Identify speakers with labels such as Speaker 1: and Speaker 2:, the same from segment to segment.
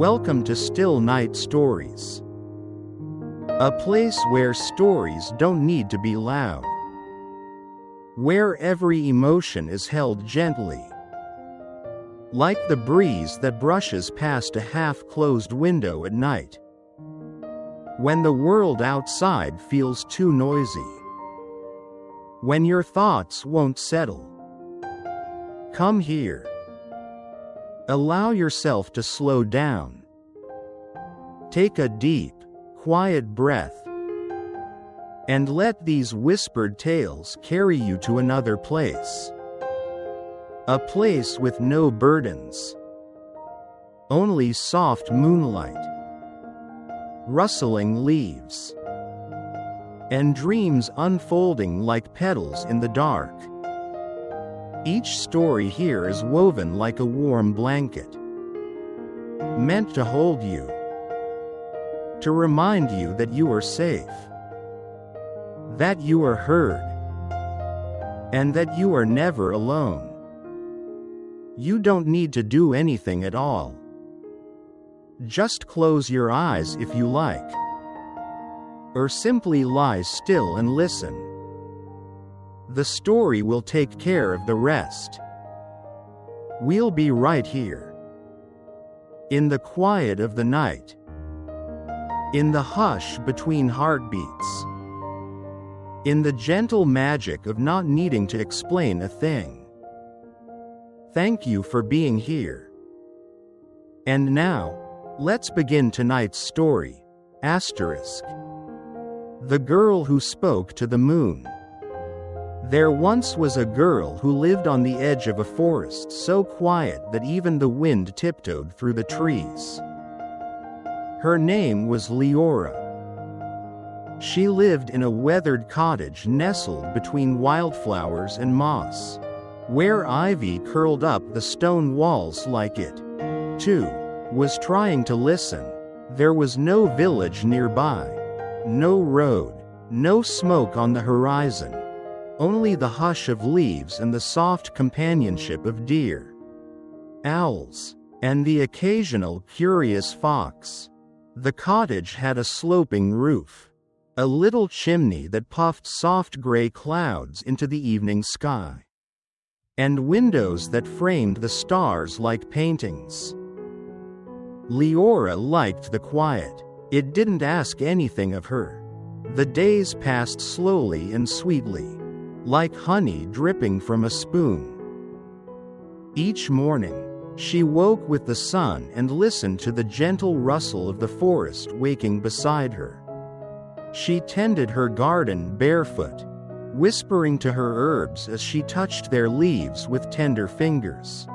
Speaker 1: Welcome to Stillnight Stories, a place where stories don't need to be loud, where every emotion is held gently, like the breeze that brushes past a half-closed window at night, when the world outside feels too noisy, when your thoughts won't settle. Come here. Allow yourself to slow down. Take a deep, quiet breath, and let these whispered tales carry you to another place. A place with no burdens, only soft moonlight, rustling leaves, and dreams unfolding like petals in the dark. Each story here is woven like a warm blanket, meant to hold you, to remind you that you are safe, that you are heard, and that you are never alone. You don't need to do anything at all. Just close your eyes if you like, or simply lie still and listen. The story will take care of the rest. We'll be right here, in the quiet of the night, in the hush between heartbeats, in the gentle magic of not needing to explain a thing. Thank you for being here. And now, let's begin tonight's story. The Girl Who Spoke to the Moon. There once was a girl who lived on the edge of a forest so quiet that even the wind tiptoed through the trees. Her name was Leora. She lived in a weathered cottage nestled between wildflowers and moss, where ivy curled up the stone walls like it, too, was trying to listen. There was no village nearby, no road, no smoke on the horizon. Only the hush of leaves and the soft companionship of deer, owls, and the occasional curious fox. The cottage had a sloping roof, a little chimney that puffed soft gray clouds into the evening sky, and windows that framed the stars like paintings. Leora liked the quiet. It didn't ask anything of her. The days passed slowly and sweetly, like honey dripping from a spoon. Each morning, she woke with the sun and listened to the gentle rustle of the forest waking beside her. She tended her garden barefoot, whispering to her herbs as she touched their leaves with tender fingers.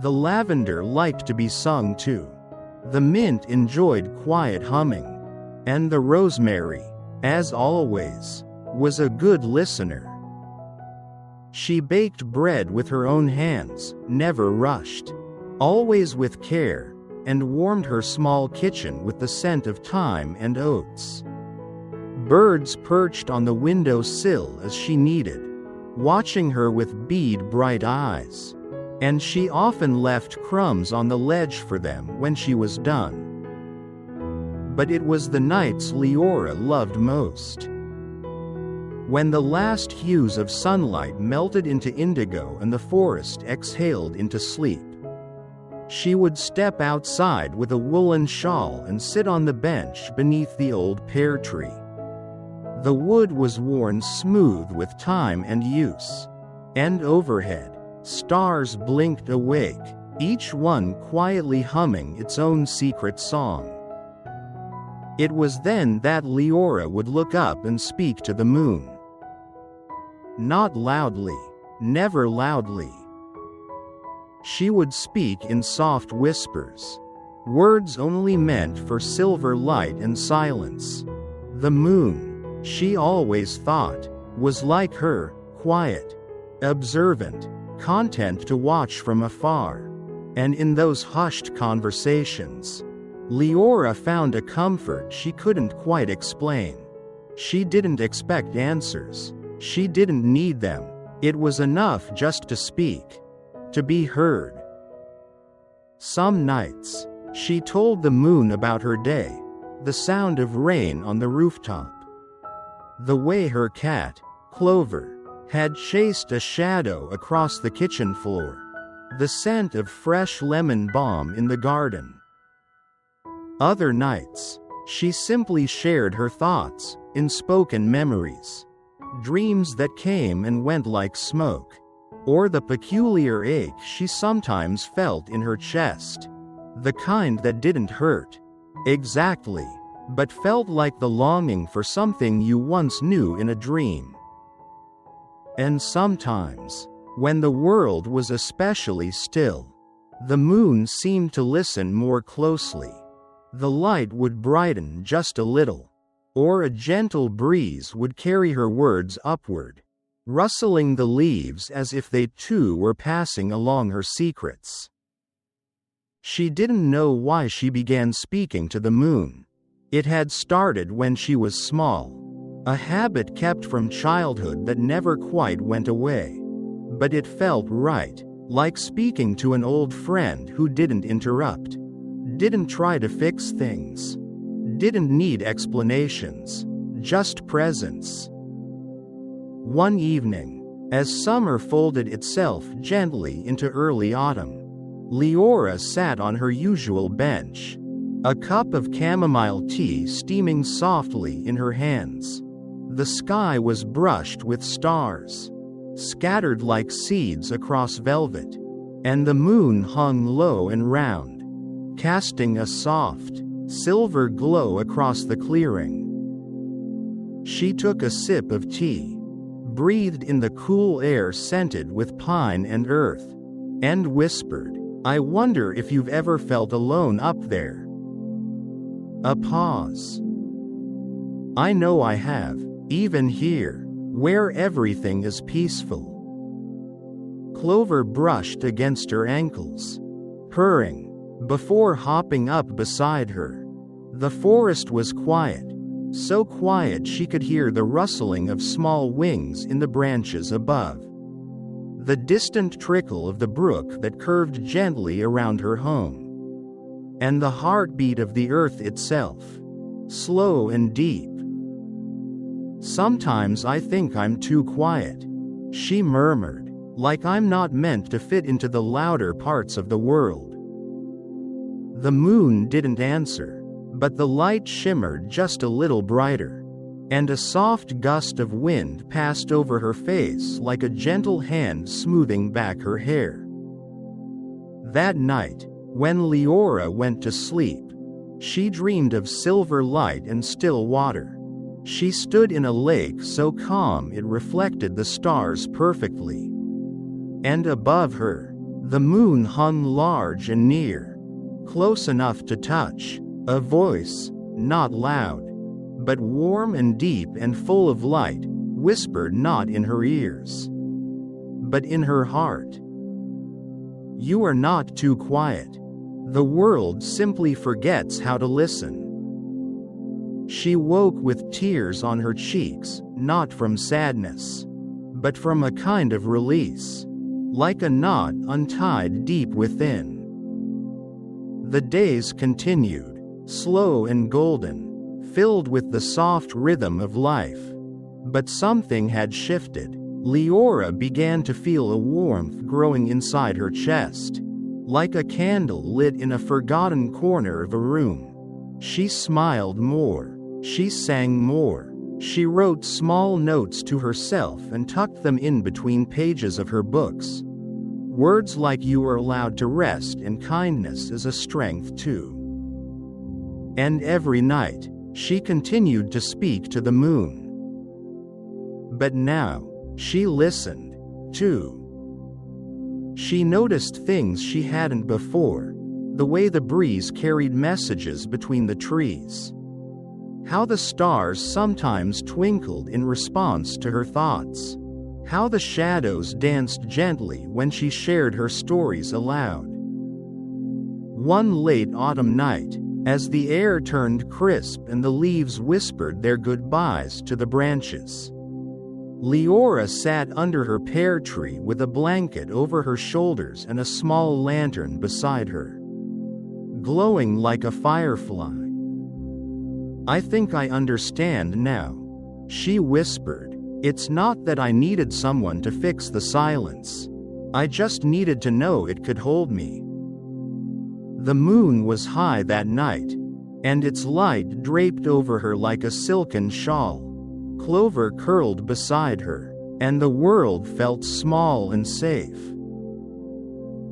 Speaker 1: The lavender liked to be sung to. The mint enjoyed quiet humming. And the rosemary, as always, was a good listener. She baked bread with her own hands, never rushed, always with care, and warmed her small kitchen with the scent of thyme and oats. Birds perched on the window sill as she kneaded, watching her with bead-bright eyes, and she often left crumbs on the ledge for them when she was done. But it was the nights Leora loved most, when the last hues of sunlight melted into indigo and the forest exhaled into sleep. She would step outside with a woolen shawl and sit on the bench beneath the old pear tree. The wood was worn smooth with time and use, and overhead, stars blinked awake, each one quietly humming its own secret song. It was then that Leora would look up and speak to the moon. Not loudly, never loudly. She would speak in soft whispers, words only meant for silver light and silence. The moon, she always thought, was like her, quiet, observant, content to watch from afar. And in those hushed conversations, Leora found a comfort she couldn't quite explain. She didn't expect answers. She didn't need them. It was enough just to speak, to be heard. Some nights, She told the moon about her day, the sound of rain on the rooftop, the way her cat, Clover, had chased a shadow across the kitchen floor, the scent of fresh lemon balm in the garden. Other nights, she simply shared her thoughts, unspoken memories, dreams that came and went like smoke, or the peculiar ache she sometimes felt in her chest, the kind that didn't hurt exactly, but felt like the longing for something you once knew in a dream. And sometimes, when the world was especially still, the moon seemed to listen more closely. The light would brighten just a little, or a gentle breeze would carry her words upward, rustling the leaves as if they too were passing along her secrets. She didn't know why she began speaking to the moon. It had started when she was small, a habit kept from childhood that never quite went away. But it felt right, like speaking to an old friend who didn't interrupt, didn't try to fix things, didn't need explanations, just presence. One evening, as summer folded itself gently into early autumn, Leora sat on her usual bench, a cup of chamomile tea steaming softly in her hands. The sky was brushed with stars, scattered like seeds across velvet, and the moon hung low and round, casting a soft, silver glow across the clearing. She took a sip of tea, breathed in the cool air scented with pine and earth, and whispered, "I wonder if you've ever felt alone up there." A pause. "I know I have, even here, where everything is peaceful." Clover brushed against her ankles, purring, before hopping up beside her. The forest was quiet, so quiet she could hear the rustling of small wings in the branches above, the distant trickle of the brook that curved gently around her home, and the heartbeat of the earth itself, slow and deep. "Sometimes I think I'm too quiet," she murmured, "like I'm not meant to fit into the louder parts of the world." The moon didn't answer, but the light shimmered just a little brighter, and a soft gust of wind passed over her face like a gentle hand smoothing back her hair. That night, when Leora went to sleep, she dreamed of silver light and still water. She stood in a lake so calm it reflected the stars perfectly. And above her, the moon hung large and near, close enough to touch, a voice, not loud, but warm and deep and full of light, whispered not in her ears, but in her heart. "You are not too quiet. The world simply forgets how to listen." She woke with tears on her cheeks, not from sadness, but from a kind of release, like a knot untied deep within. The days continued, slow and golden, filled with the soft rhythm of life. But something had shifted. Leora began to feel a warmth growing inside her chest, like a candle lit in a forgotten corner of a room. She smiled more. She sang more. She wrote small notes to herself and tucked them in between pages of her books. Words like "you are allowed to rest" and "kindness is a strength too." And every night, she continued to speak to the moon. But now, she listened, too. She noticed things she hadn't before, the way the breeze carried messages between the trees, how the stars sometimes twinkled in response to her thoughts, how the shadows danced gently when she shared her stories aloud. One late autumn night, as the air turned crisp and the leaves whispered their goodbyes to the branches, Leora sat under her pear tree with a blanket over her shoulders and a small lantern beside her. glowing like a firefly. "I think I understand now," she whispered. "It's not that I needed someone to fix the silence. I just needed to know it could hold me." The moon was high that night, and its light draped over her like a silken shawl. Clover curled beside her, and the world felt small and safe.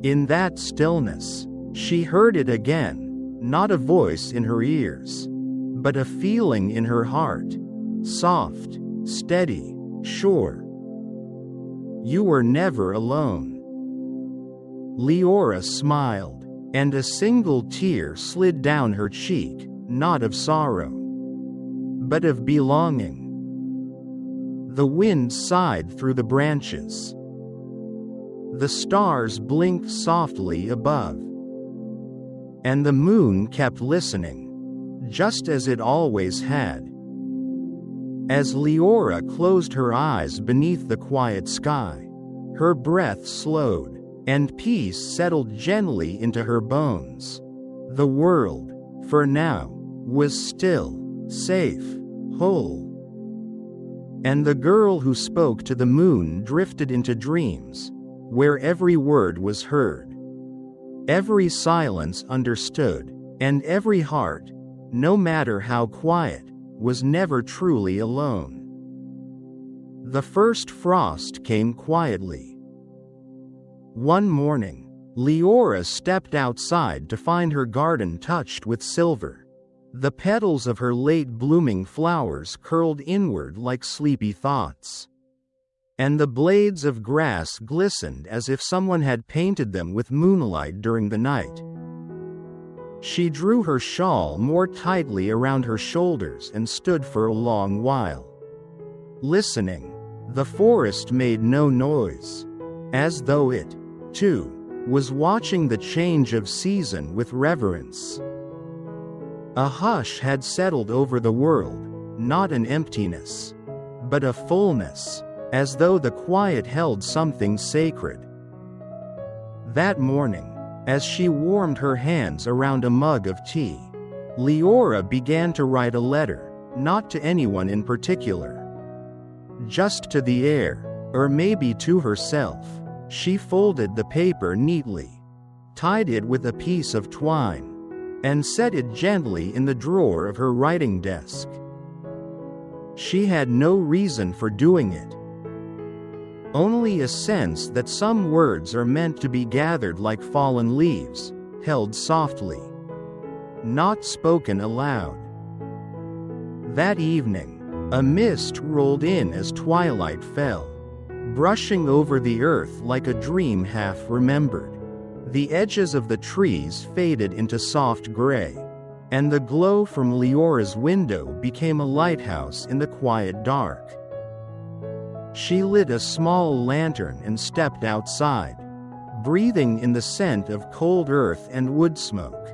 Speaker 1: In that stillness, she heard it again, not a voice in her ears, but a feeling in her heart, soft, steady, sure. You were never alone. Leora smiled, and a single tear slid down her cheek, not of sorrow, but of belonging. The wind sighed through the branches. The stars blinked softly above. And the moon kept listening, just as it always had. As Leora closed her eyes beneath the quiet sky, her breath slowed, and peace settled gently into her bones. The world, for now, was still, safe, whole. And the girl who spoke to the moon drifted into dreams, where every word was heard, every silence understood, and every heart, no matter how quiet, was never truly alone. The first frost came quietly. One morning, Leora stepped outside to find her garden touched with silver. The petals of her late-blooming flowers curled inward like sleepy thoughts. And the blades of grass glistened as if someone had painted them with moonlight during the night. She drew her shawl more tightly around her shoulders and stood for a long while. Listening, the forest made no noise, as though it, too, was watching the change of season with reverence. A hush had settled over the world, not an emptiness, but a fullness, as though the quiet held something sacred. That morning, as she warmed her hands around a mug of tea, Leora began to write a letter, not to anyone in particular. Just to the air, or maybe to herself. She folded the paper neatly, tied it with a piece of twine, and set it gently in the drawer of her writing desk. She had no reason for doing it. Only a sense that some words are meant to be gathered like fallen leaves, held softly, not spoken aloud. That evening, a mist rolled in as twilight fell, brushing over the earth like a dream half remembered. The edges of the trees faded into soft gray, and the glow from Leora's window became a lighthouse in the quiet dark. She lit a small lantern and stepped outside, breathing in the scent of cold earth and wood smoke.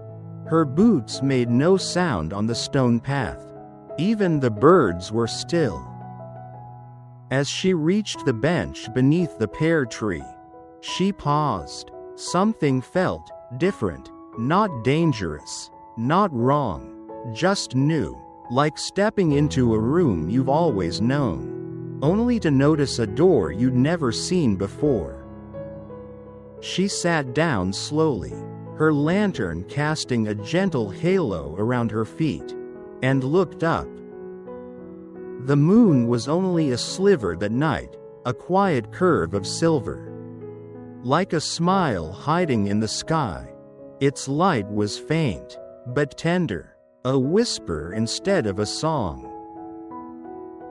Speaker 1: Her boots made no sound on the stone path. Even the birds were still. As she reached the bench beneath the pear tree, she paused. Something felt different, not dangerous, not wrong, just new, like stepping into a room you've always known, only to notice a door you'd never seen before. She sat down slowly, her lantern casting a gentle halo around her feet, and looked up. The moon was only a sliver that night, a quiet curve of silver. Like a smile hiding in the sky, its light was faint, but tender, a whisper instead of a song.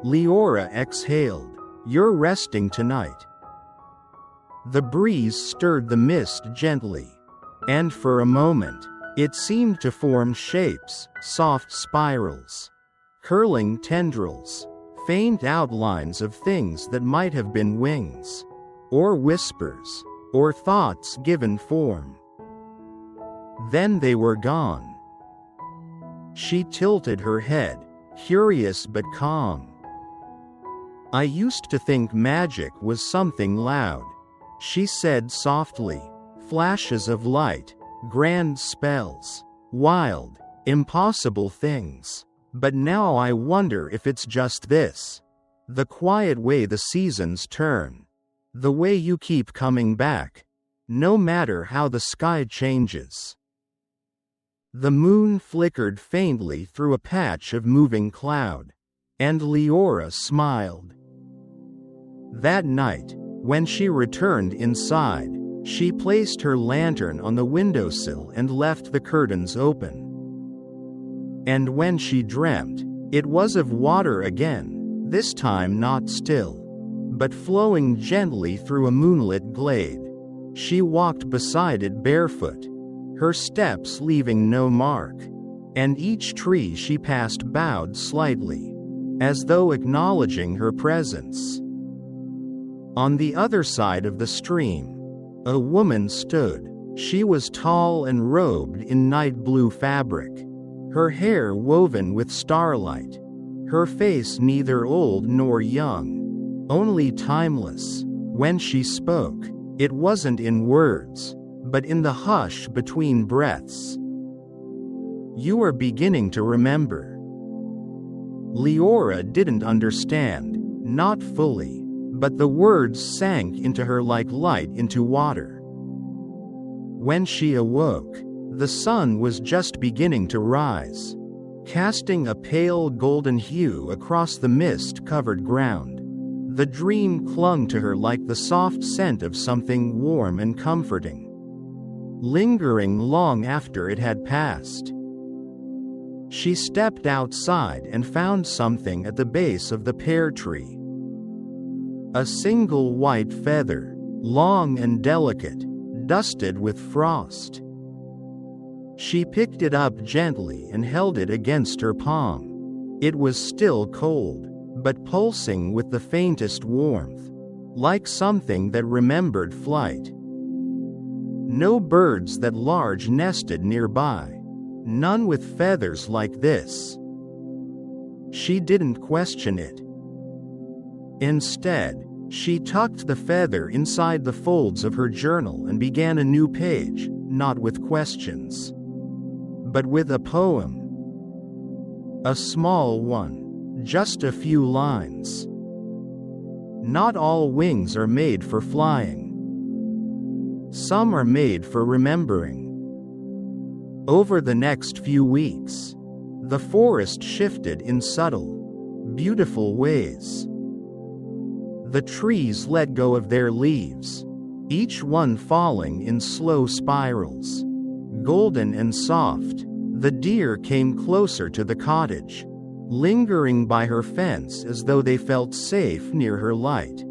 Speaker 1: Leora exhaled. "You're resting tonight." The breeze stirred the mist gently, and for a moment, it seemed to form shapes, soft spirals, curling tendrils, faint outlines of things that might have been wings, or whispers, or thoughts given form. Then they were gone. She tilted her head, curious but calm. "I used to think magic was something loud," she said softly. "Flashes of light, grand spells, wild, impossible things. But now I wonder if it's just this. The quiet way the seasons turn. The way you keep coming back, no matter how the sky changes." The moon flickered faintly through a patch of moving cloud, and Leora smiled. That night, when she returned inside, she placed her lantern on the windowsill and left the curtains open. And when she dreamt, it was of water again, this time not still, but flowing gently through a moonlit glade. She walked beside it barefoot, her steps leaving no mark, and each tree she passed bowed slightly, as though acknowledging her presence. On the other side of the stream, a woman stood. She was tall and robed in night blue fabric, her hair woven with starlight, her face neither old nor young, only timeless. When she spoke, it wasn't in words, but in the hush between breaths. "You are beginning to remember." Leora didn't understand, not fully, but the words sank into her like light into water. When she awoke, the sun was just beginning to rise, casting a pale golden hue across the mist-covered ground. The dream clung to her like the soft scent of something warm and comforting, lingering long after it had passed. She stepped outside and found something at the base of the pear tree. A single white feather, long and delicate, dusted with frost. She picked it up gently and held it against her palm. It was still cold, but pulsing with the faintest warmth, like something that remembered flight. No birds that large nested nearby, none with feathers like this. She didn't question it. Instead, she tucked the feather inside the folds of her journal and began a new page, not with questions, but with a poem. A small one, just a few lines. Not all wings are made for flying. Some are made for remembering. Over the next few weeks, the forest shifted in subtle, beautiful ways. The trees let go of their leaves, each one falling in slow spirals. Golden and soft, the deer came closer to the cottage, lingering by her fence as though they felt safe near her light.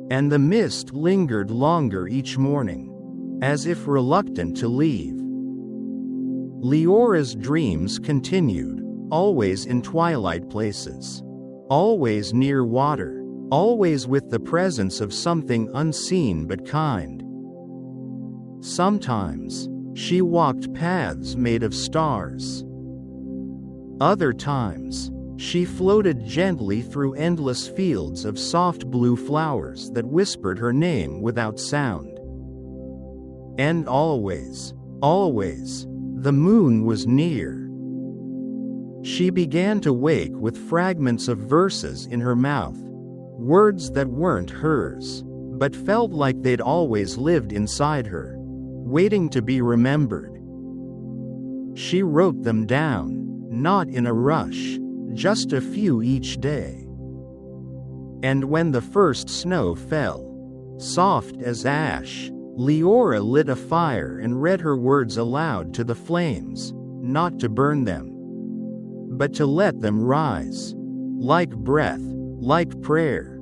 Speaker 1: And the mist lingered longer each morning, as if reluctant to leave. Leora's dreams continued, always in twilight places, always near water, always with the presence of something unseen but kind. Sometimes, she walked paths made of stars. Other times, she floated gently through endless fields of soft blue flowers that whispered her name without sound. And always, always, the moon was near. She began to wake with fragments of verses in her mouth, words that weren't hers, but felt like they'd always lived inside her, waiting to be remembered. She wrote them down, not in a rush, just a few each day. And when the first snow fell, soft as ash, Leora lit a fire and read her words aloud to the flames, not to burn them, but to let them rise, like breath, like prayer.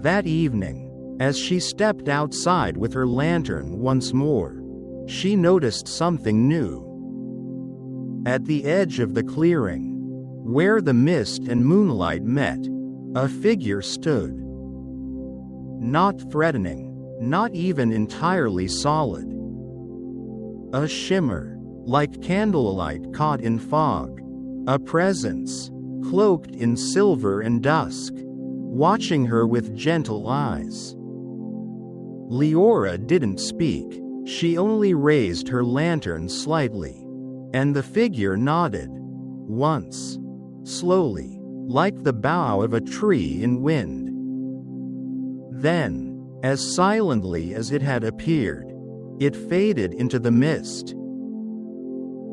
Speaker 1: That evening, as she stepped outside with her lantern once more, she noticed something new. At the edge of the clearing, where the mist and moonlight met, a figure stood. Not threatening, not even entirely solid. A shimmer, like candlelight caught in fog. A presence, cloaked in silver and dusk, watching her with gentle eyes. Leora didn't speak, She only raised her lantern slightly, and the figure nodded, once, slowly, like the bough of a tree in wind. Then, as silently as it had appeared, it faded into the mist.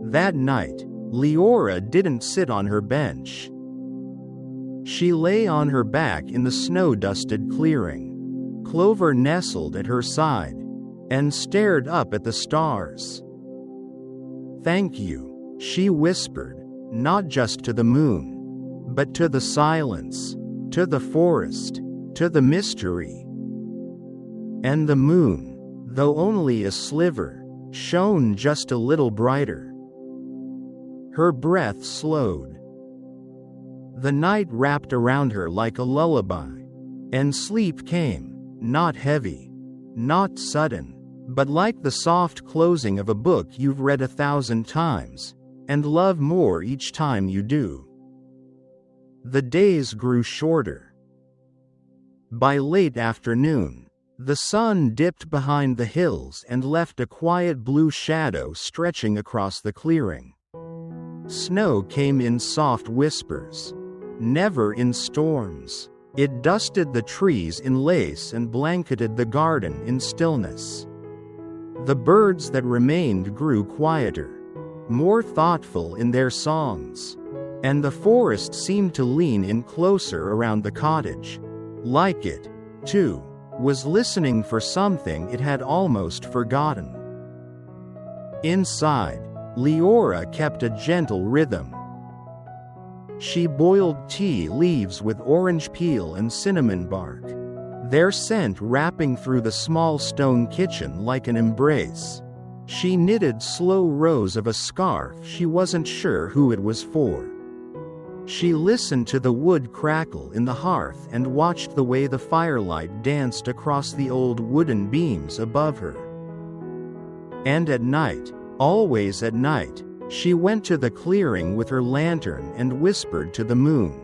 Speaker 1: That night, Leora didn't sit on her bench. She lay on her back in the snow-dusted clearing. Clover nestled at her side, and stared up at the stars. "Thank you," she whispered, not just to the moon, but to the silence, to the forest, to the mystery. And the moon, though only a sliver, shone just a little brighter. Her breath slowed. The night wrapped around her like a lullaby, and sleep came, not heavy, not sudden, but like the soft closing of a book you've read 1,000 times, and love more each time you do. The days grew shorter. By late afternoon, the sun dipped behind the hills and left a quiet blue shadow stretching across the clearing. Snow came in soft whispers, never in storms. It dusted the trees in lace and blanketed the garden in stillness. The birds that remained grew quieter, more thoughtful in their songs, and the forest seemed to lean in closer around the cottage, like it, too, was listening for something it had almost forgotten. Inside, Leora kept a gentle rhythm. She boiled tea leaves with orange peel and cinnamon bark, their scent wrapping through the small stone kitchen like an embrace. She knitted slow rows of a scarf she wasn't sure who it was for. She listened to the wood crackle in the hearth and watched the way the firelight danced across the old wooden beams above her. And at night, always at night, she went to the clearing with her lantern and whispered to the moon.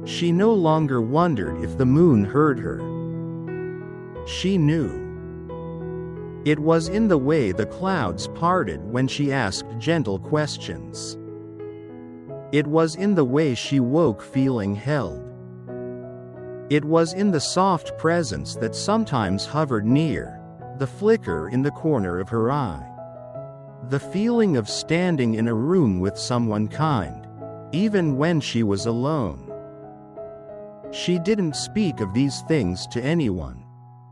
Speaker 1: She no longer wondered if the moon heard her. She knew. It was in the way the clouds parted when she asked gentle questions. It was in the way she woke feeling held. It was in the soft presence that sometimes hovered near, the flicker in the corner of her eye. The feeling of standing in a room with someone kind, even when she was alone. She didn't speak of these things to anyone.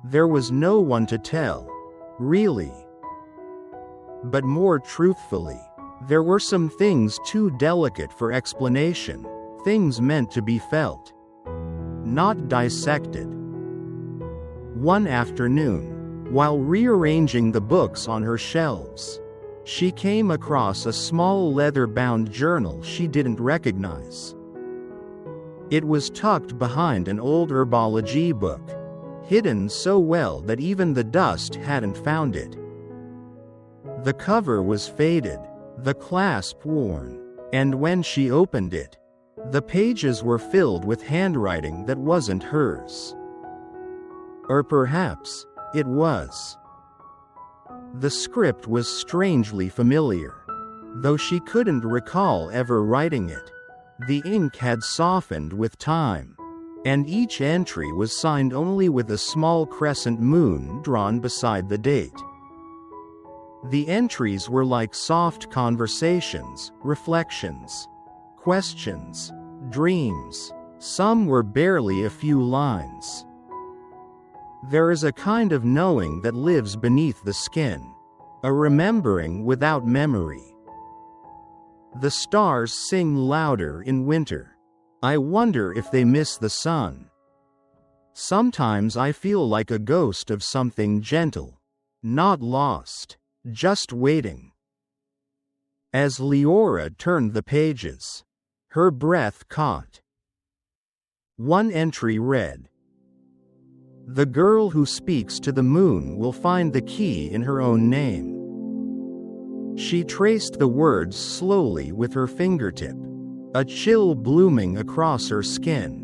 Speaker 1: There was no one to tell, really. But more truthfully, there were some things too delicate for explanation, things meant to be felt, not dissected. One afternoon, while rearranging the books on her shelves, she came across a small leather-bound journal she didn't recognize. It was tucked behind an old herbology book, hidden so well that even the dust hadn't found it. The cover was faded, the clasp worn, and when she opened it, the pages were filled with handwriting that wasn't hers. Or perhaps, it was. The script was strangely familiar, though she couldn't recall ever writing it. The ink had softened with time, and each entry was signed only with a small crescent moon drawn beside the date. The entries were like soft conversations, reflections, questions, dreams. Some were barely a few lines. There is a kind of knowing that lives beneath the skin, a remembering without memory. The stars sing louder in winter. I wonder if they miss the sun. Sometimes I feel like a ghost of something gentle, not lost, just waiting. As Leora turned the pages, her breath caught. One entry read, "The girl who speaks to the moon will find the key in her own name." She traced the words slowly with her fingertip, a chill blooming across her skin,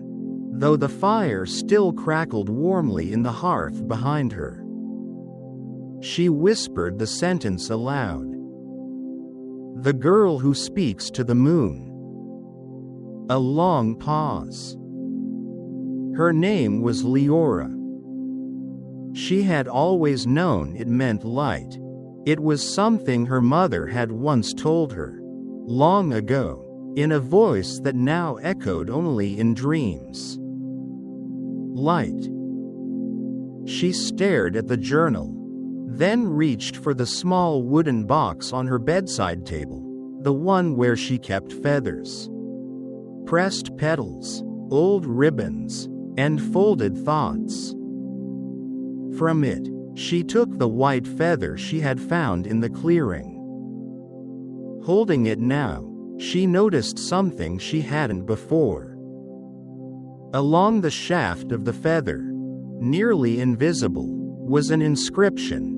Speaker 1: though the fire still crackled warmly in the hearth behind her. She whispered the sentence aloud. The girl who speaks to the moon. A long pause. Her name was Leora. She had always known it meant light. It was something her mother had once told her, long ago, in a voice that now echoed only in dreams. Light. She stared at the journal, then reached for the small wooden box on her bedside table, the one where she kept feathers, pressed petals, old ribbons, and folded thoughts. From it, she took the white feather she had found in the clearing. Holding it now, she noticed something she hadn't before. Along the shaft of the feather, nearly invisible, was an inscription,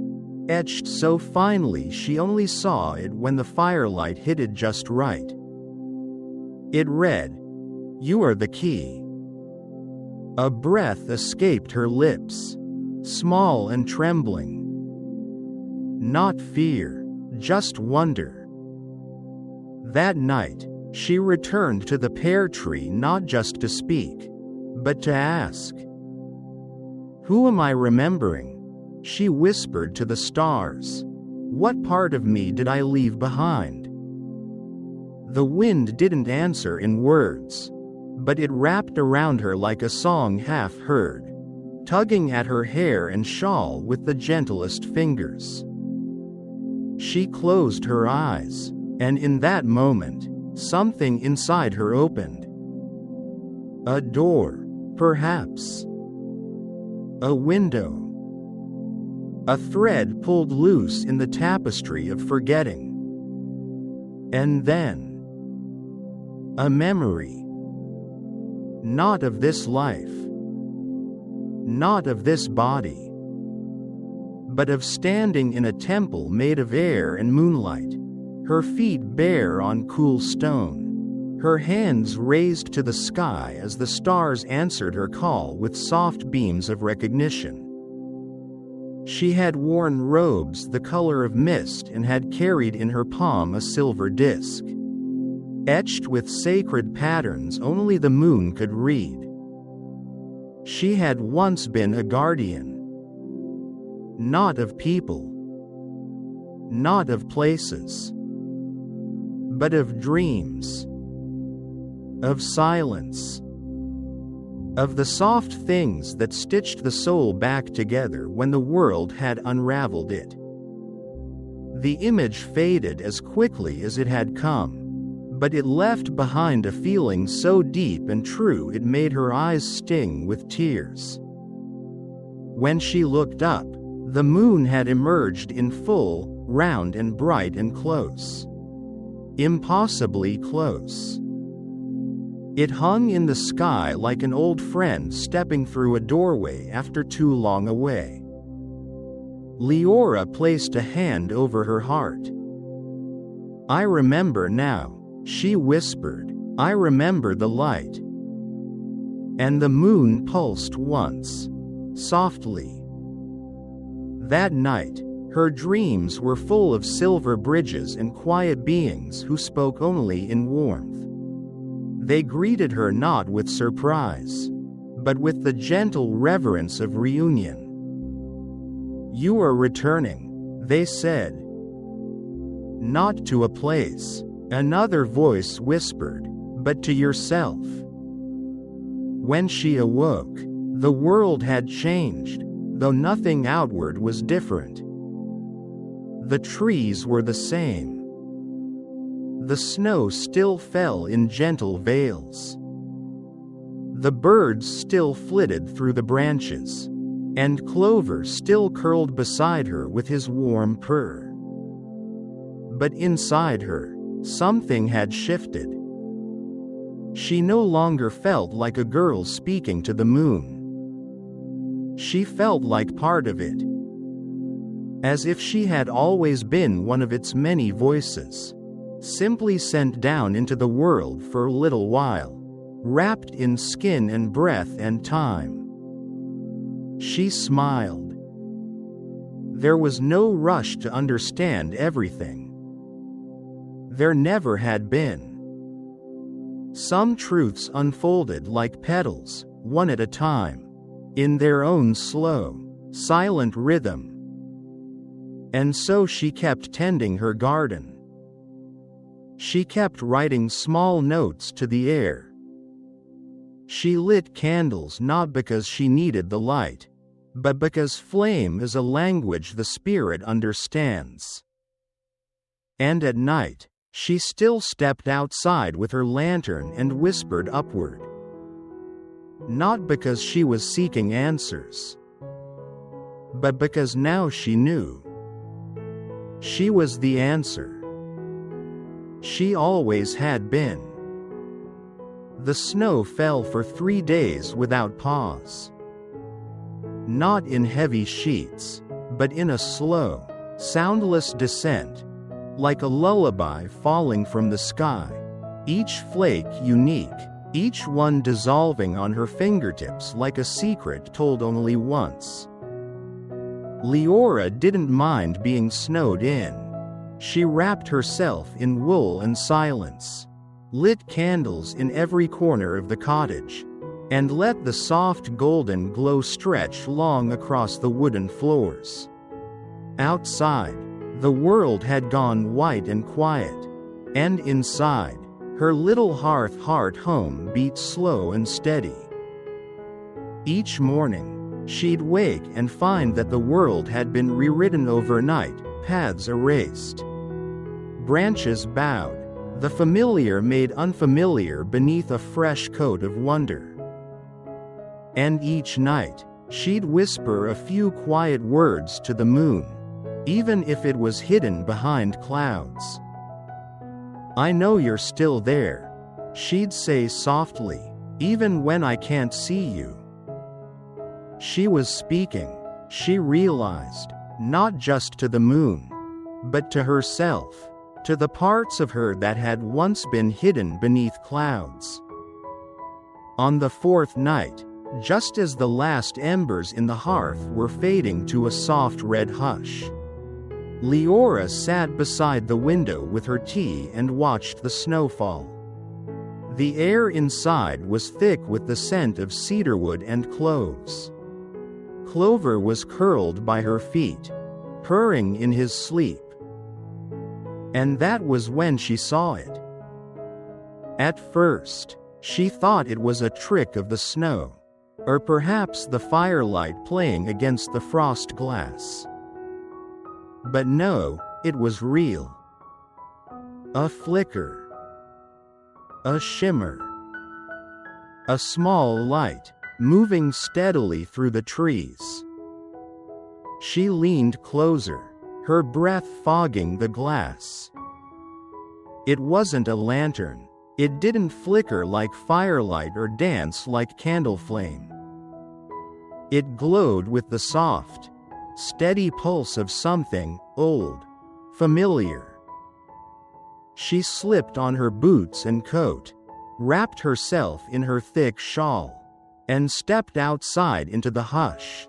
Speaker 1: etched so finely she only saw it when the firelight hit it just right. It read, "You are the key." A breath escaped her lips, small and trembling. Not fear, just wonder. That night, she returned to the pear tree not just to speak, but to ask. "Who am I remembering?" She whispered to the stars. "What part of me did I leave behind?" The wind didn't answer in words, but it wrapped around her like a song half heard, tugging at her hair and shawl with the gentlest fingers. She closed her eyes, and in that moment, something inside her opened. A door, perhaps. A window. A thread pulled loose in the tapestry of forgetting. And then, a memory. Not of this life. Not of this body. But of standing in a temple made of air and moonlight, her feet bare on cool stone, her hands raised to the sky as the stars answered her call with soft beams of recognition. She had worn robes the color of mist and had carried in her palm a silver disc, etched with sacred patterns only the moon could read. She had once been a guardian. Not of people. Not of places. But of dreams. Of silence. Of the soft things that stitched the soul back together when the world had unraveled it. The image faded as quickly as it had come, but it left behind a feeling so deep and true it made her eyes sting with tears. When she looked up, the moon had emerged in full, round and bright and close. Impossibly close. It hung in the sky like an old friend stepping through a doorway after too long away. Leora placed a hand over her heart. "I remember now," she whispered. "I remember the light." And the moon pulsed once, softly. That night, her dreams were full of silver bridges and quiet beings who spoke only in warmth. They greeted her not with surprise, but with the gentle reverence of reunion. "You are returning," they said. "Not to a place," another voice whispered, "but to yourself." When she awoke, the world had changed, though nothing outward was different. The trees were the same. The snow still fell in gentle veils. The birds still flitted through the branches, and Clover still curled beside her with his warm purr. But inside her, something had shifted. She no longer felt like a girl speaking to the moon. She felt like part of it. As if she had always been one of its many voices, simply sent down into the world for a little while, wrapped in skin and breath and time. She smiled. There was no rush to understand everything. There never had been. Some truths unfolded like petals, one at a time, in their own slow, silent rhythm. And so she kept tending her garden. She kept writing small notes to the air. She lit candles not because she needed the light, but because flame is a language the spirit understands. And at night, she still stepped outside with her lantern and whispered upward. Not because she was seeking answers, but because now she knew. She was the answer. She always had been. The snow fell for 3 days without pause. Not in heavy sheets, but in a slow, soundless descent, like a lullaby falling from the sky, each flake unique, each one dissolving on her fingertips like a secret told only once. Leora didn't mind being snowed in. She wrapped herself in wool and silence, lit candles in every corner of the cottage, and let the soft golden glow stretch long across the wooden floors. Outside, the world had gone white and quiet, and inside, her little hearth home beat slow and steady. Each morning, she'd wake and find that the world had been rewritten overnight, paths erased. Branches bowed, the familiar made unfamiliar beneath a fresh coat of wonder. And each night, she'd whisper a few quiet words to the moon, even if it was hidden behind clouds. "I know you're still there," she'd say softly, "even when I can't see you." She was speaking, she realized, not just to the moon, but to herself, to the parts of her that had once been hidden beneath clouds. On the 4th night, just as the last embers in the hearth were fading to a soft red hush, Leora sat beside the window with her tea and watched the snowfall. The air inside was thick with the scent of cedarwood and cloves. Clover was curled by her feet, purring in his sleep. And that was when she saw it. At first, she thought it was a trick of the snow, or perhaps the firelight playing against the frost glass. But no, it was real. A flicker. A shimmer. A small light, moving steadily through the trees. She leaned closer, her breath fogging the glass. It wasn't a lantern. It didn't flicker like firelight or dance like candle flame. It glowed with the soft, steady pulse of something old, familiar. She slipped on her boots and coat, wrapped herself in her thick shawl, and stepped outside into the hush.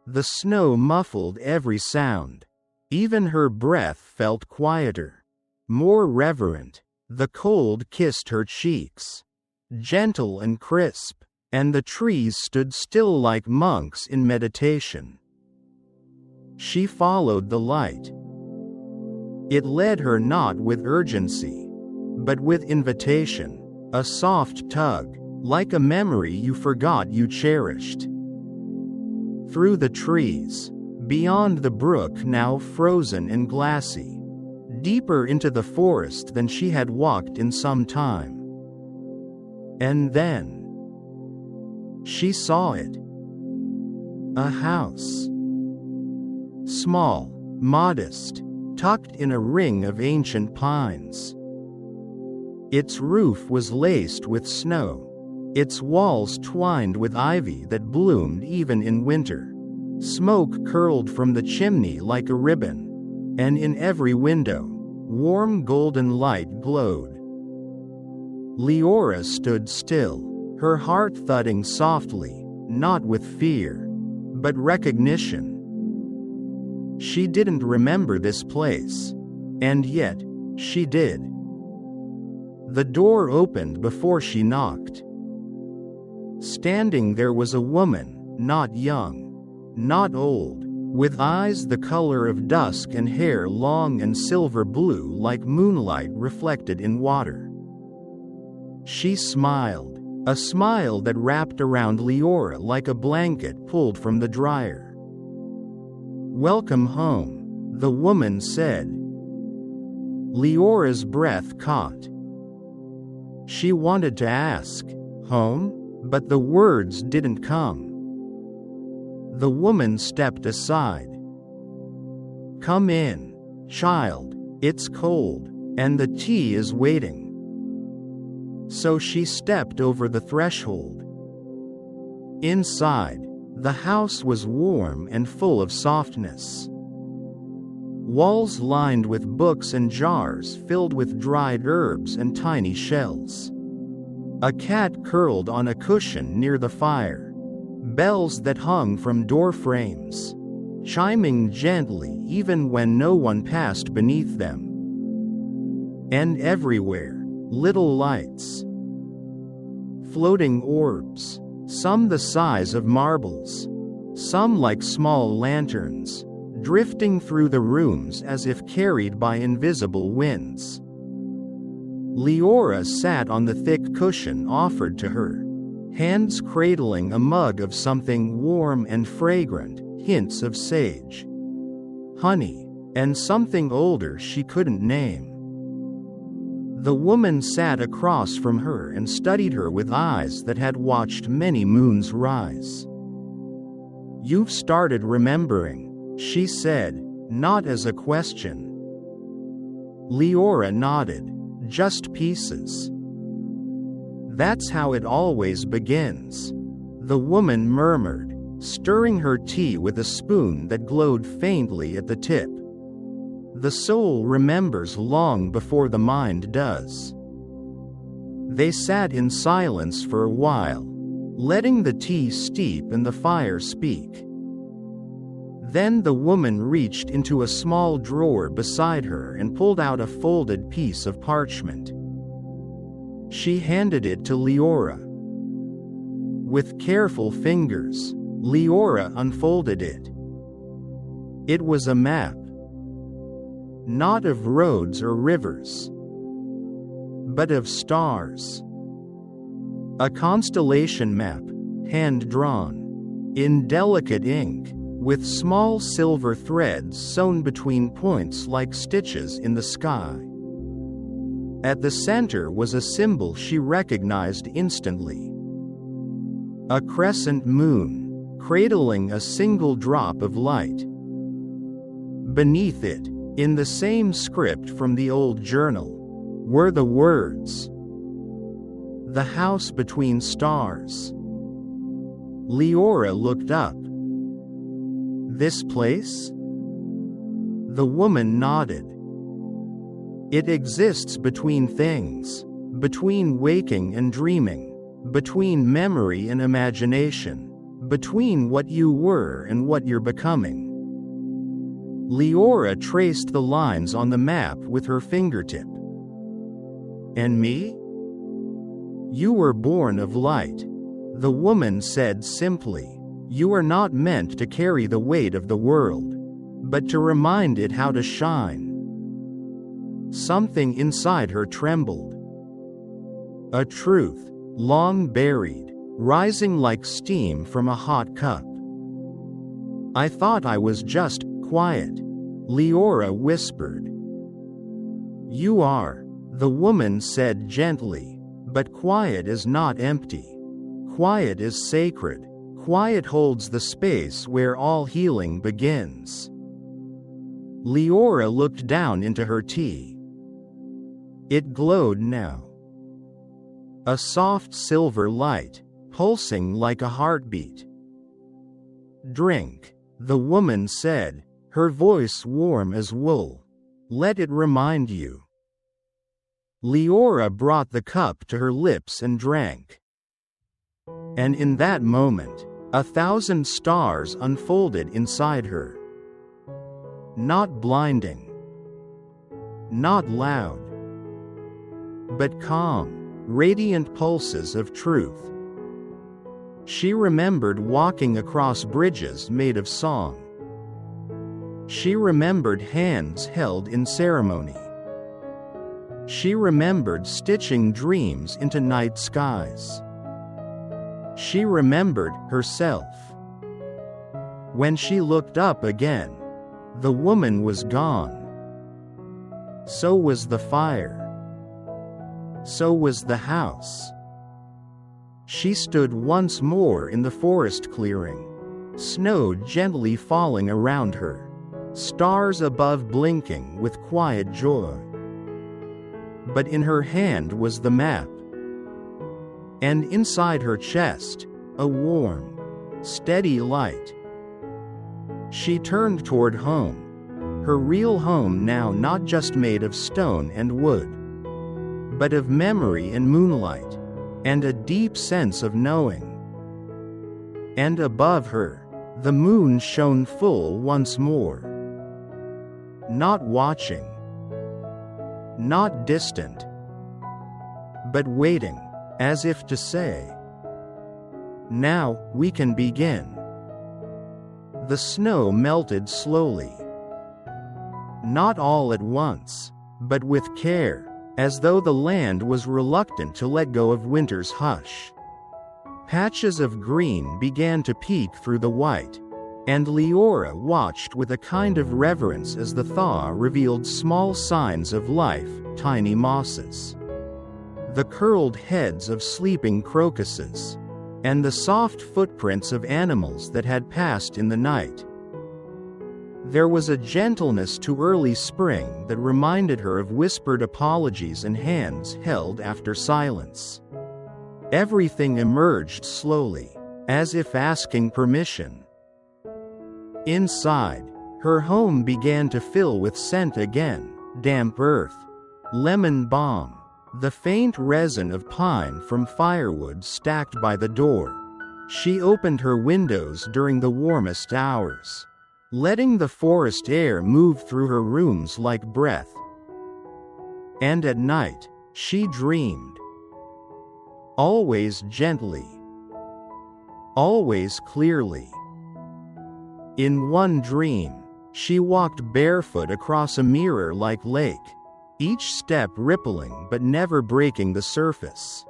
Speaker 1: The snow muffled every sound. Even her breath felt quieter, more reverent. The cold kissed her cheeks, gentle and crisp, and the trees stood still like monks in meditation. She followed the light. It led her not with urgency, but with invitation, a soft tug, like a memory you forgot you cherished. Through the trees, beyond the brook now frozen and glassy, deeper into the forest than she had walked in some time. And then she saw it. A house. Small, modest, tucked in a ring of ancient pines. Its roof was laced with snow, its walls twined with ivy that bloomed even in winter. Smoke curled from the chimney like a ribbon, and in every window, warm golden light glowed. Leora stood still, her heart thudding softly, not with fear, but recognition. She didn't remember this place. And yet, she did. The door opened before she knocked. Standing there was a woman, not young, not old, with eyes the color of dusk and hair long and silver blue like moonlight reflected in water. She smiled, a smile that wrapped around Leora like a blanket pulled from the dryer. "Welcome home," the woman said. Leora's breath caught. She wanted to ask, "Home?" but the words didn't come. The woman stepped aside. "Come in, child, it's cold, and the tea is waiting." So she stepped over the threshold. Inside, the house was warm and full of softness. Walls lined with books and jars filled with dried herbs and tiny shells. A cat curled on a cushion near the fire. Bells that hung from door frames, chiming gently even when no one passed beneath them. And everywhere, little lights. Floating orbs, some the size of marbles, some like small lanterns, drifting through the rooms as if carried by invisible winds. Leora sat on the thick cushion offered to her, hands cradling a mug of something warm and fragrant, hints of sage, honey, and something older she couldn't name. The woman sat across from her and studied her with eyes that had watched many moons rise. "You've started remembering," she said, not as a question. Leora nodded, "Just pieces." "That's how it always begins," the woman murmured, stirring her tea with a spoon that glowed faintly at the tip. "The soul remembers long before the mind does." They sat in silence for a while, letting the tea steep and the fire speak. Then the woman reached into a small drawer beside her and pulled out a folded piece of parchment. She handed it to Leora. With careful fingers, Leora unfolded it. It was a map. Not of roads or rivers, but of stars. A constellation map, hand-drawn, in delicate ink, with small silver threads sewn between points like stitches in the sky. At the center was a symbol she recognized instantly. A crescent moon, cradling a single drop of light. Beneath it, in the same script from the old journal, were the words, "The house between stars." Leora looked up. "This place?" The woman nodded. "It exists between things, between waking and dreaming, between memory and imagination, between what you were and what you're becoming." Leora traced the lines on the map with her fingertip. "And me?" "You were born of light," the woman said simply. "You are not meant to carry the weight of the world, but to remind it how to shine." Something inside her trembled. A truth, long buried, rising like steam from a hot cup. "I thought I was just quiet," Leora whispered. "You are," the woman said gently, "but quiet is not empty. Quiet is sacred. Quiet holds the space where all healing begins." Leora looked down into her tea. It glowed now. A soft silver light, pulsing like a heartbeat. "Drink," the woman said, her voice warm as wool. "Let it remind you." Leora brought the cup to her lips and drank. And in that moment, 1,000 stars unfolded inside her. Not blinding. Not loud. But calm, radiant pulses of truth. She remembered walking across bridges made of song. She remembered hands held in ceremony. She remembered stitching dreams into night skies. She remembered herself. When she looked up again, the woman was gone. So was the fire. So was the house. She stood once more in the forest clearing, snow gently falling around her, stars above blinking with quiet joy. But in her hand was the map, and inside her chest, a warm, steady light. She turned toward home, her real home now not just made of stone and wood, but of memory and moonlight, and a deep sense of knowing. And above her, the moon shone full once more. Not watching, not distant, but waiting, as if to say, "Now we can begin." The snow melted slowly. Not all at once, but with care, as though the land was reluctant to let go of winter's hush. Patches of green began to peek through the white, and Leora watched with a kind of reverence as the thaw revealed small signs of life, tiny mosses, the curled heads of sleeping crocuses, and the soft footprints of animals that had passed in the night. There was a gentleness to early spring that reminded her of whispered apologies and hands held after silence. Everything emerged slowly, as if asking permission. Inside, her home began to fill with scent again: damp earth, lemon balm, the faint resin of pine from firewood stacked by the door. She opened her windows during the warmest hours, letting the forest air move through her rooms like breath. And at night, she dreamed. Always gently. Always clearly. In one dream, she walked barefoot across a mirror-like lake, each step rippling but never breaking the surface.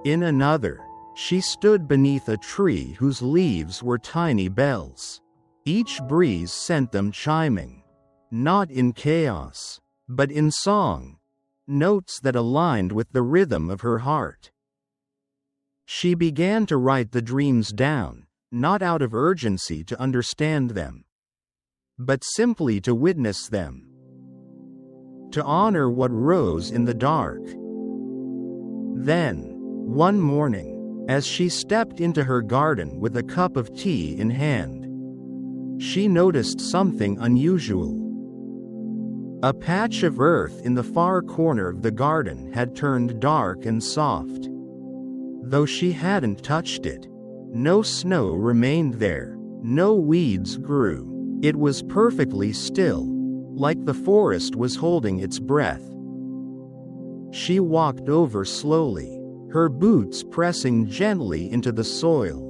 Speaker 1: In another, she stood beneath a tree whose leaves were tiny bells. Each breeze sent them chiming, not in chaos, but in song, notes that aligned with the rhythm of her heart. She began to write the dreams down, not out of urgency to understand them, but simply to witness them, to honor what rose in the dark. Then, one morning, as she stepped into her garden with a cup of tea in hand, she noticed something unusual. A patch of earth in the far corner of the garden had turned dark and soft. Though she hadn't touched it, no snow remained there, no weeds grew. It was perfectly still, like the forest was holding its breath. She walked over slowly, her boots pressing gently into the soil.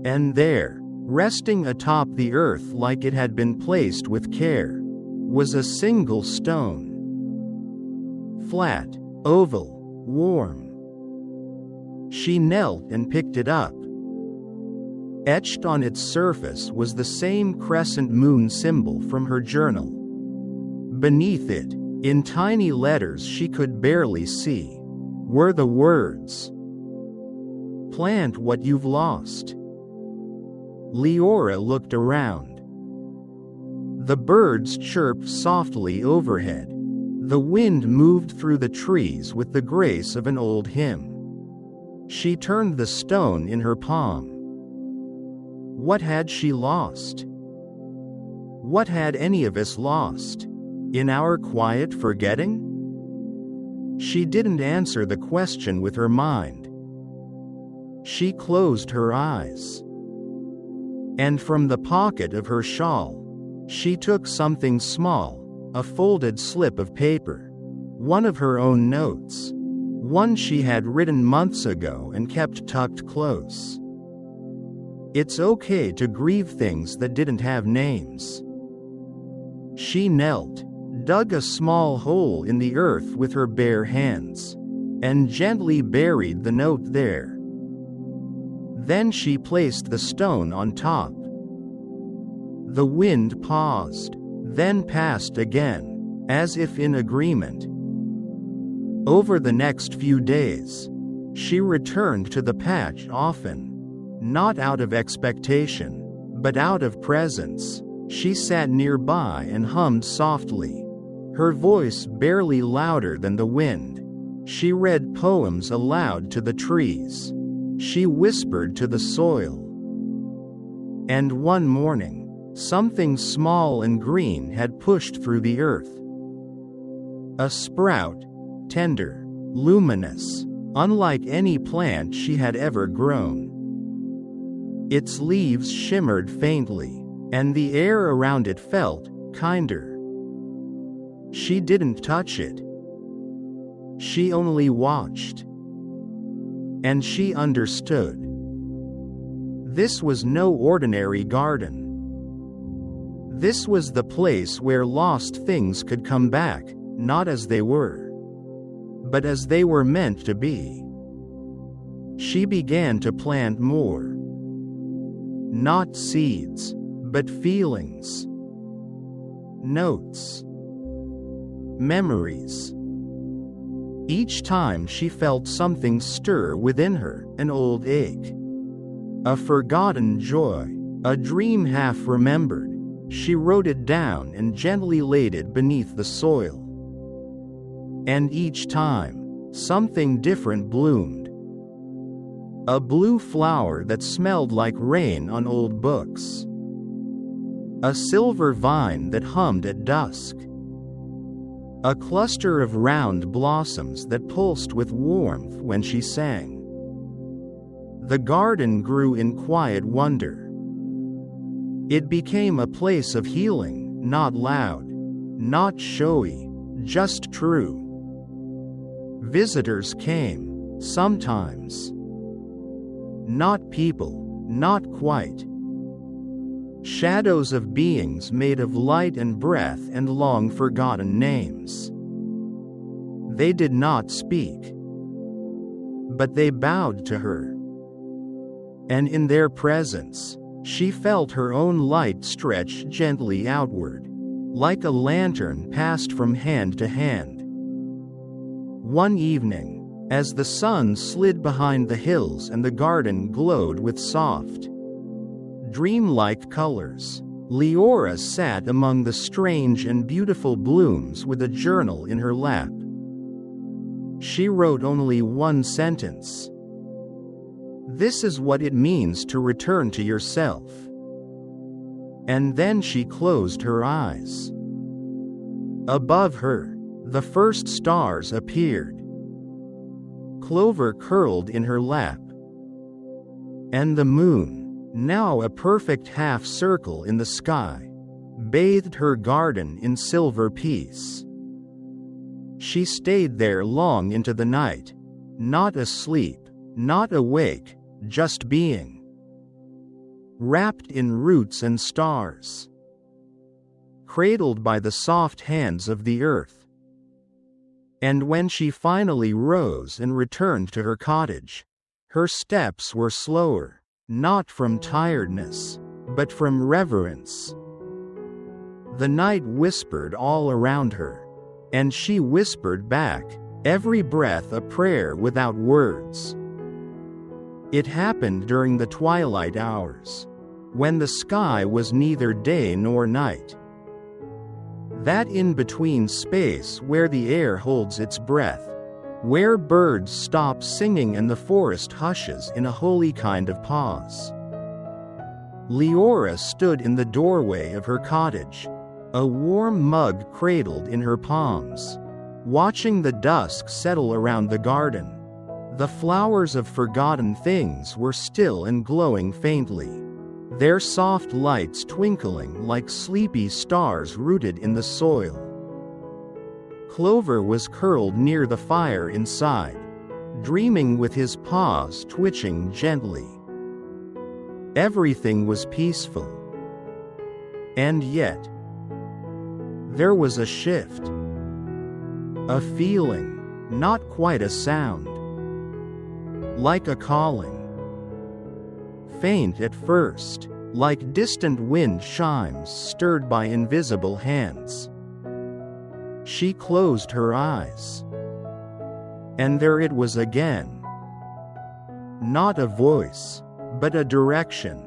Speaker 1: And there, resting atop the earth like it had been placed with care, was a single stone. Flat, oval, warm. She knelt and picked it up. Etched on its surface was the same crescent moon symbol from her journal. Beneath it, in tiny letters she could barely see, were the words, "Plant what you've lost." Leora looked around. The birds chirped softly overhead. The wind moved through the trees with the grace of an old hymn. She turned the stone in her palm. What had she lost? What had any of us lost, in our quiet forgetting? She didn't answer the question with her mind. She closed her eyes. And from the pocket of her shawl, She took something small, a folded slip of paper. One of her own notes. One she had written months ago and kept tucked close. It's okay to grieve things that didn't have names. She knelt, dug a small hole in the earth with her bare hands, and gently buried the note there. Then she placed the stone on top. The wind paused, then passed again, as if in agreement. Over the next few days, she returned to the patch often, not out of expectation, but out of presence. She sat nearby and hummed softly, her voice barely louder than the wind. She read poems aloud to the trees. She whispered to the soil. And one morning, something small and green had pushed through the earth. A sprout, tender, luminous, unlike any plant she had ever grown. Its leaves shimmered faintly, and the air around it felt kinder. She didn't touch it. She only watched. And she understood. This was no ordinary garden. This was the place where lost things could come back, not as they were, but as they were meant to be. She began to plant more. Not seeds, but feelings. Notes. Memories. Each time she felt something stir within her, an old ache, a forgotten joy, a dream half remembered, she wrote it down and gently laid it beneath the soil. And each time, something different bloomed. A blue flower that smelled like rain on old books. A silver vine that hummed at dusk. A cluster of round blossoms that pulsed with warmth when she sang. The garden grew in quiet wonder. It became a place of healing, not loud, not showy, just true. Visitors came, sometimes. Not people, not quite. Shadows of beings made of light and breath and long-forgotten names. They did not speak, but they bowed to her. And in their presence, she felt her own light stretch gently outward, like a lantern passed from hand to hand. One evening, as the sun slid behind the hills and the garden glowed with soft, dreamlike colors, Leora sat among the strange and beautiful blooms with a journal in her lap. She wrote only one sentence. This is what it means to return to yourself. And then she closed her eyes. Above her, the first stars appeared. Clover curled in her lap. And the moon, now a perfect half circle in the sky, bathed her garden in silver peace. She stayed there long into the night, not asleep, not awake, just being. Wrapped in roots and stars. Cradled by the soft hands of the earth. And when she finally rose and returned to her cottage, her steps were slower, not from tiredness, but from reverence. The night whispered all around her, and she whispered back, every breath a prayer without words. It happened during the twilight hours, when the sky was neither day nor night. That in-between space where the air holds its breath, where birds stop singing and the forest hushes in a holy kind of pause. Leora stood in the doorway of her cottage, a warm mug cradled in her palms, watching the dusk settle around the garden. The flowers of forgotten things were still and glowing faintly. their soft lights twinkling like sleepy stars rooted in the soil. Clover was curled near the fire inside, dreaming with his paws twitching gently. Everything was peaceful. And yet, there was a shift. A feeling, not quite a sound. Like a calling. Faint at first, like distant wind chimes stirred by invisible hands. She closed her eyes. And there it was again. Not a voice, but a direction.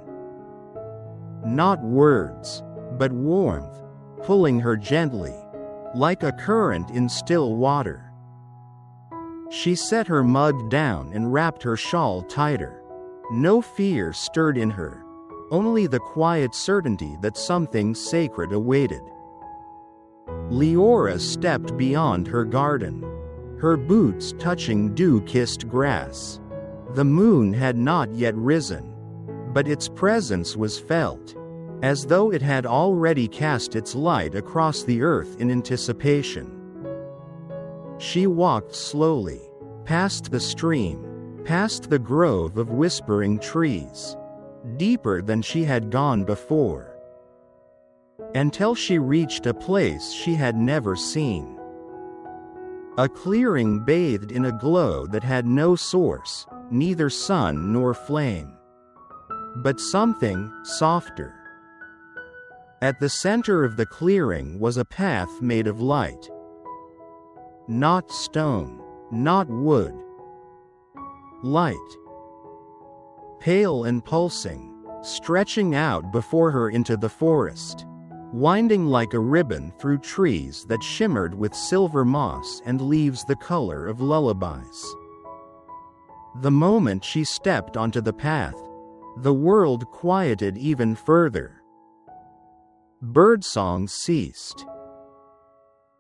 Speaker 1: Not words, but warmth, pulling her gently, like a current in still water. She set her mug down and wrapped her shawl tighter. No fear stirred in her, only the quiet certainty that something sacred awaited. Leora stepped beyond her garden, her boots touching dew-kissed grass. The moon had not yet risen, but its presence was felt, as though it had already cast its light across the earth in anticipation. She walked slowly, past the stream, past the grove of whispering trees, deeper than she had gone before, until she reached a place she had never seen. A clearing bathed in a glow that had no source, neither sun nor flame, but something softer. At the center of the clearing was a path made of light. Not stone, not wood. Light. Pale and pulsing, stretching out before her into the forest, winding like a ribbon through trees that shimmered with silver moss and leaves the color of lullabies. The moment she stepped onto the path, the world quieted even further. Birdsong ceased.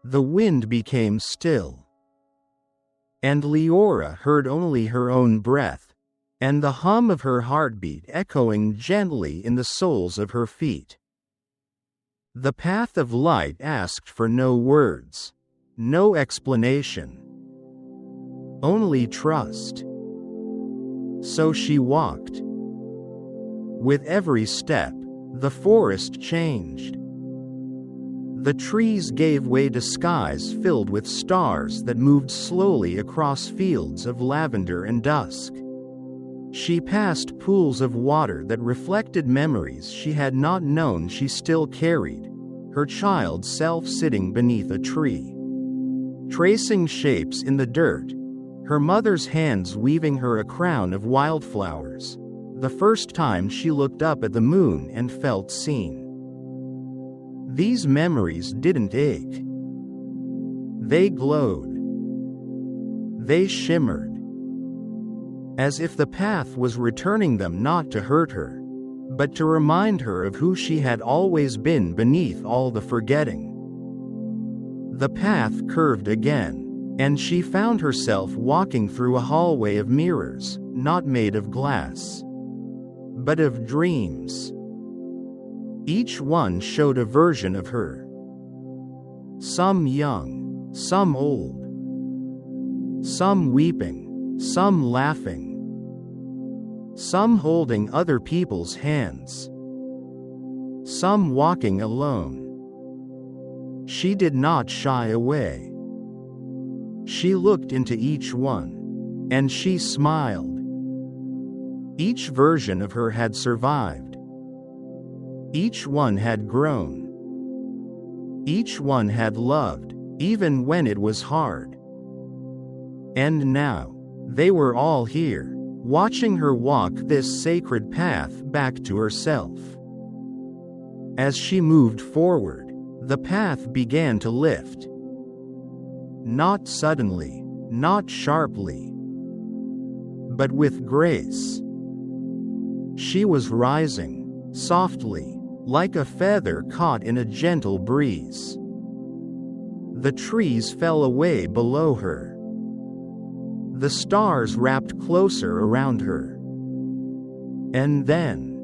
Speaker 1: The wind became still. And Leora heard only her own breath, and the hum of her heartbeat echoing gently in the soles of her feet. The path of light asked for no words, no explanation. Only trust. So she walked. With every step, the forest changed. The trees gave way to skies filled with stars that moved slowly across fields of lavender and dusk. She passed pools of water that reflected memories she had not known she still carried, her child self sitting beneath a tree, tracing shapes in the dirt, her mother's hands weaving her a crown of wildflowers, the first time she looked up at the moon and felt seen. These memories didn't ache. They glowed. They shimmered. As if the path was returning them not to hurt her, but to remind her of who she had always been beneath all the forgetting. The path curved again, and she found herself walking through a hallway of mirrors, not made of glass, but of dreams. Each one showed a version of her. Some young, some old. Some weeping, some laughing. Some holding other people's hands. Some walking alone. She did not shy away. She looked into each one, and she smiled. Each version of her had survived. Each one had grown. Each one had loved, even when it was hard. And now, they were all here, watching her walk this sacred path back to herself. As she moved forward, the path began to lift. Not suddenly, not sharply, but with grace. She was rising, softly, like a feather caught in a gentle breeze. The trees fell away below her. The stars wrapped closer around her. And then,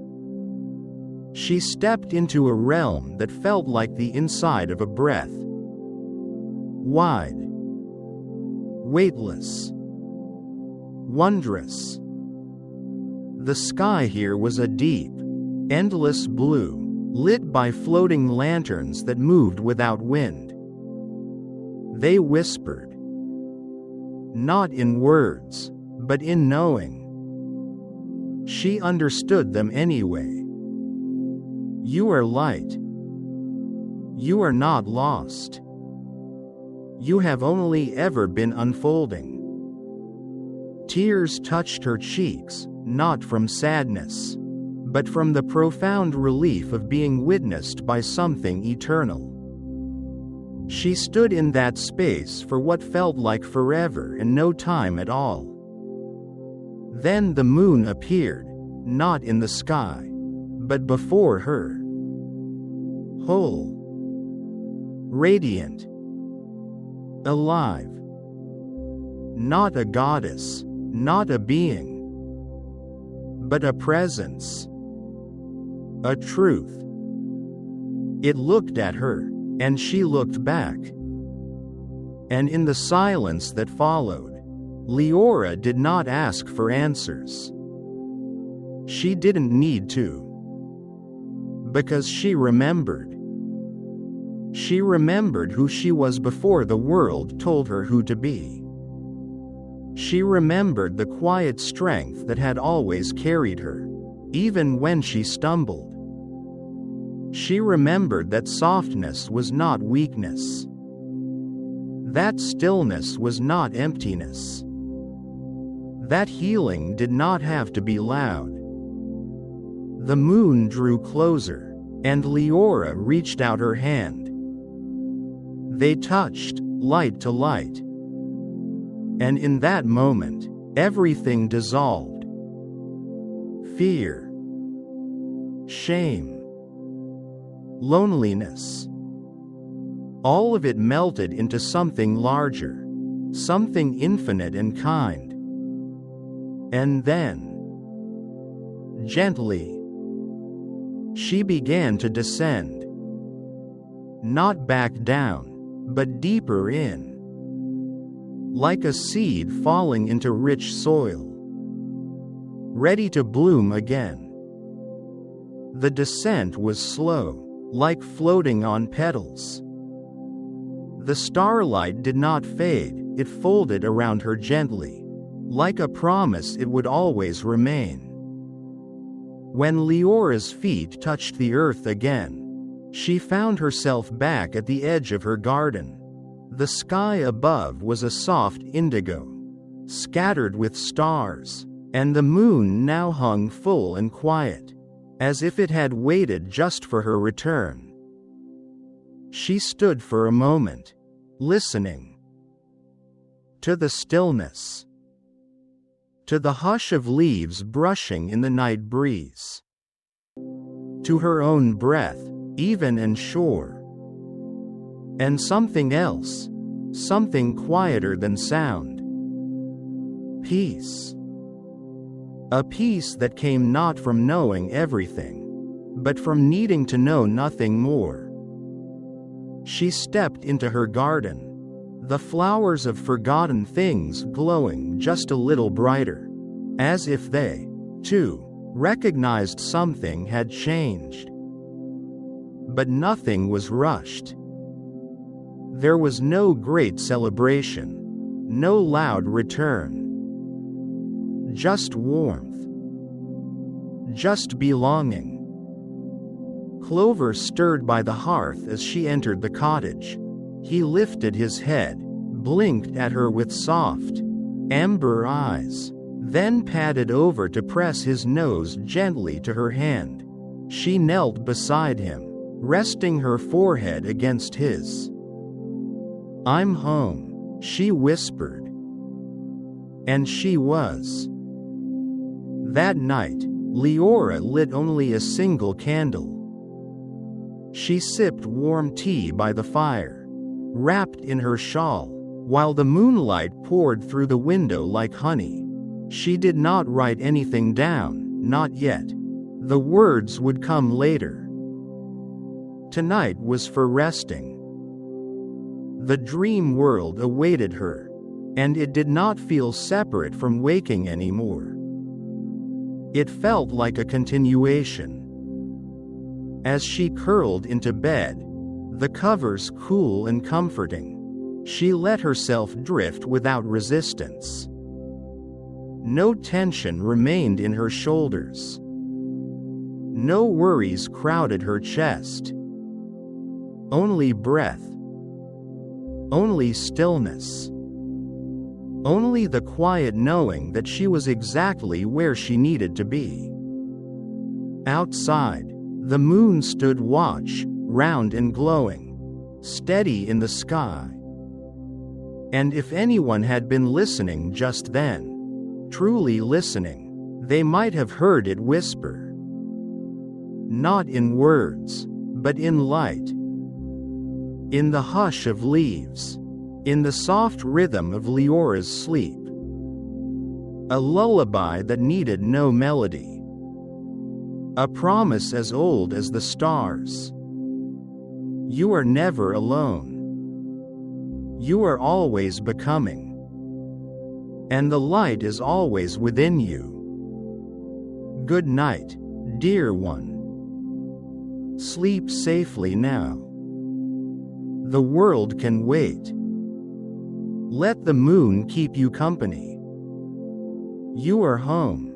Speaker 1: She stepped into a realm that felt like the inside of a breath. Wide. Weightless. Wondrous. The sky here was a deep, endless blue, lit by floating lanterns that moved without wind. They whispered. Not in words, but in knowing. She understood them anyway. You are light. You are not lost. You have only ever been unfolding. Tears touched her cheeks, not from sadness, but from the profound relief of being witnessed by something eternal. She stood in that space for what felt like forever and no time at all. Then the moon appeared, not in the sky, but before her. Whole. Radiant. Alive. Not a goddess, not a being, but a presence. A truth. It looked at her, and she looked back. And in the silence that followed, Leora did not ask for answers. She didn't need to. Because she remembered. She remembered who she was before the world told her who to be. She remembered the quiet strength that had always carried her, even when she stumbled. She remembered that softness was not weakness. That stillness was not emptiness. That healing did not have to be loud. The moon drew closer, and Leora reached out her hand. They touched, light to light. And in that moment, everything dissolved. Fear. Shame. Loneliness. All of it melted into something larger, something infinite and kind. And then, gently, she began to descend. Not back down, but deeper in. Like a seed falling into rich soil. Ready to bloom again. The descent was slow, like floating on petals. The starlight did not fade, it folded around her gently, like a promise it would always remain. When Leora's feet touched the earth again, she found herself back at the edge of her garden. The sky above was a soft indigo, scattered with stars, and the moon now hung full and quiet, as if it had waited just for her return. She stood for a moment, listening. To the stillness. To the hush of leaves brushing in the night breeze. To her own breath, even and sure. And something else, something quieter than sound. Peace. A peace that came not from knowing everything, but from needing to know nothing more. She stepped into her garden, the flowers of forgotten things glowing just a little brighter, as if they, too, recognized something had changed. But nothing was rushed. There was no great celebration, no loud return. Just warmth. Just belonging. Clover stirred by the hearth as she entered the cottage. He lifted his head, blinked at her with soft, amber eyes, then padded over to press his nose gently to her hand. She knelt beside him, resting her forehead against his. "I'm home," she whispered. And she was. That night, Leora lit only a single candle. She sipped warm tea by the fire, wrapped in her shawl, while the moonlight poured through the window like honey. She did not write anything down, not yet. The words would come later. Tonight was for resting. The dream world awaited her, and it did not feel separate from waking anymore. It felt like a continuation. As she curled into bed, the covers cool and comforting, she let herself drift without resistance. No tension remained in her shoulders. No worries crowded her chest. Only breath. Only stillness. Only the quiet knowing that she was exactly where she needed to be. Outside, the moon stood watch, round and glowing, steady in the sky. And if anyone had been listening just then, truly listening, they might have heard it whisper. Not in words, but in light. In the hush of leaves. In the soft rhythm of Leora's sleep. A lullaby that needed no melody. A promise as old as the stars. You are never alone. You are always becoming. And the light is always within you. Good night, dear one. Sleep safely now. The world can wait. Let the moon keep you company. You are home.